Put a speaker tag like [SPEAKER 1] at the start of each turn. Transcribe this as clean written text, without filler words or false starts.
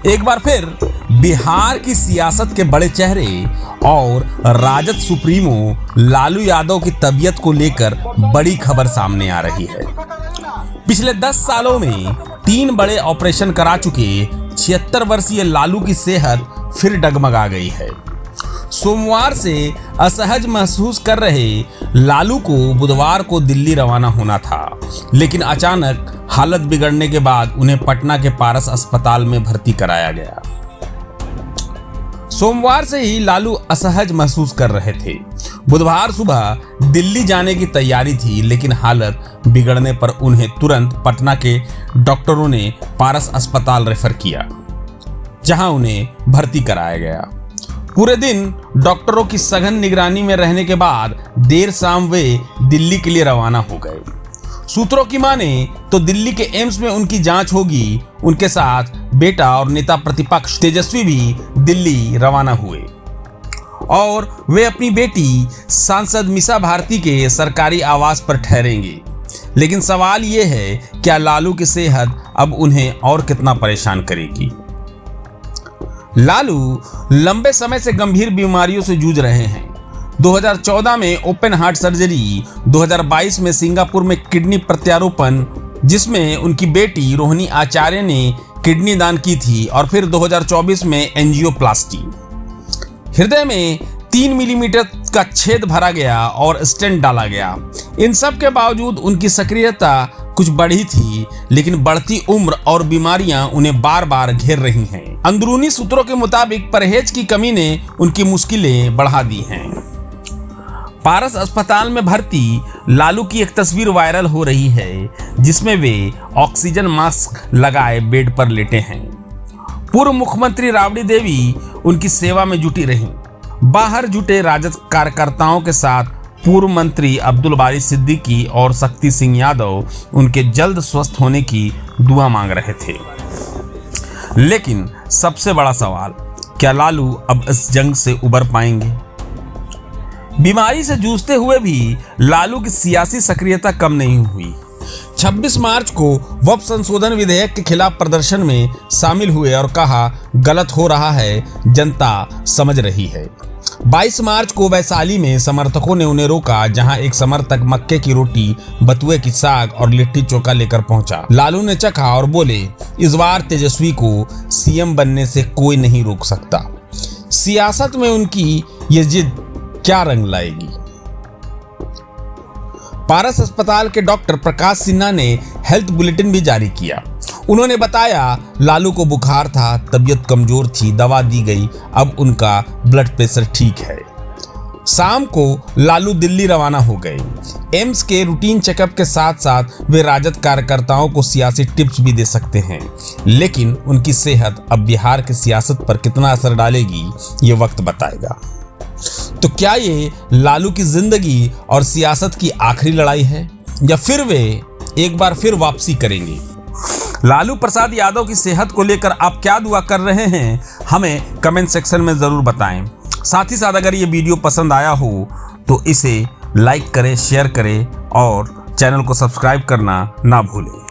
[SPEAKER 1] एक बार फिर बिहार की सियासत के बड़े चेहरे और राजद सुप्रीमो लालू यादव की तबीयत को लेकर बड़ी खबर सामने आ रही है। पिछले 10 सालों में 3 बड़े ऑपरेशन करा चुके 76 वर्षीय लालू की सेहत फिर डगमगा गई है। सोमवार से असहज महसूस कर रहे लालू को बुधवार को दिल्ली रवाना होना था, लेकिन अचानक हालत बिगड़ने के बाद उन्हें पटना के पारस अस्पताल में भर्ती कराया गया। सोमवार से ही लालू असहज महसूस कर रहे थे। बुधवार सुबह दिल्ली जाने की तैयारी थी, लेकिन हालत बिगड़ने पर उन्हें तुरंत पटना के डॉक्टरों ने पारस अस्पताल रेफर किया, जहां उन्हें भर्ती कराया गया। पूरे दिन डॉक्टरों की सघन निगरानी में रहने के बाद देर शाम वे दिल्ली के लिए रवाना हो गए। सूत्रों की माने तो दिल्ली के एम्स में उनकी जांच होगी। उनके साथ बेटा और नेता प्रतिपक्ष तेजस्वी भी दिल्ली रवाना हुए और वे अपनी बेटी सांसद मीसा भारती के सरकारी आवास पर ठहरेंगे। लेकिन सवाल ये है, क्या लालू की सेहत अब उन्हें और कितना परेशान करेगी? लालू लंबे समय से गंभीर बीमारियों से जूझ रहे हैं। 2014 में ओपन हार्ट सर्जरी, 2022 में सिंगापुर में किडनी प्रत्यारोपण, जिसमें उनकी बेटी रोहिणी आचार्य ने किडनी दान की थी, और फिर 2024 में एंजियोप्लास्टी। हृदय में 3 मिलीमीटर का छेद भरा गया और स्टेंट डाला गया। इन सब के बावजूद उनकी सक्रियता कुछ बढ़ी थी, लेकिन बढ़ती उम्र और बीमारियां उन्हें बार बार घेर रही हैं। अंदरूनी सूत्रों के मुताबिक परहेज की कमी ने उनकी मुश्किलें बढ़ा दी हैं। पारस अस्पताल में भर्ती लालू की एक तस्वीर वायरल हो रही है, जिसमें वे ऑक्सीजन मास्क लगाए बेड पर लेटे हैं। पूर्व मुख्यमंत्री राबड़ी देवी उनकी सेवा में जुटी रहीं। बाहर जुटे राजद कार्यकर्ताओं के साथ पूर्व मंत्री अब्दुल बारी सिद्दीकी और शक्ति सिंह यादव उनके जल्द स्वस्थ होने की दुआ मांग रहे थे। लेकिन सबसे बड़ा सवाल, क्या लालू अब इस जंग से उबर पाएंगे? बीमारी से जूझते हुए भी लालू की सियासी सक्रियता कम नहीं हुई। 26 मार्च को वक्फ संशोधन विधेयक के खिलाफ प्रदर्शन में शामिल हुए और कहा, गलत हो रहा है, जनता समझ रही है। 22 मार्च को वैशाली में समर्थकों ने उन्हें रोका, जहां एक समर्थक मक्के की रोटी, बथुए की साग और लिट्टी चोखा लेकर पहुंचा। लालू ने चखा और बोले, इस बार तेजस्वी को सीएम बनने से कोई नहीं रोक सकता। सियासत में उनकी ये जिद क्या रंग लाएगी? पारस अस्पताल के डॉक्टर प्रकाश सिन्हा ने हेल्थ बुलेटिन भी जारी किया। उन्होंने बताया, लालू को बुखार था, तबीयत कमजोर थी, दवा दी गई, अब उनका ब्लड प्रेशर ठीक है। शाम को लालू दिल्ली रवाना हो गए। एम्स के रूटीन चेकअप के साथ साथ वे राजद कार्यकर्ताओं को सियासी टिप्स भी दे सकते हैं। लेकिन उनकी सेहत अब बिहार की सियासत पर कितना असर डालेगी, ये वक्त बताएगा। तो क्या ये लालू की जिंदगी और सियासत की आखिरी लड़ाई है, या फिर वे एक बार फिर वापसी करेंगे? लालू प्रसाद यादव की सेहत को लेकर आप क्या दुआ कर रहे हैं, हमें कमेंट सेक्शन में जरूर बताएं। साथ ही साथ अगर ये वीडियो पसंद आया हो तो इसे लाइक करें, शेयर करें और चैनल को सब्सक्राइब करना ना भूलें।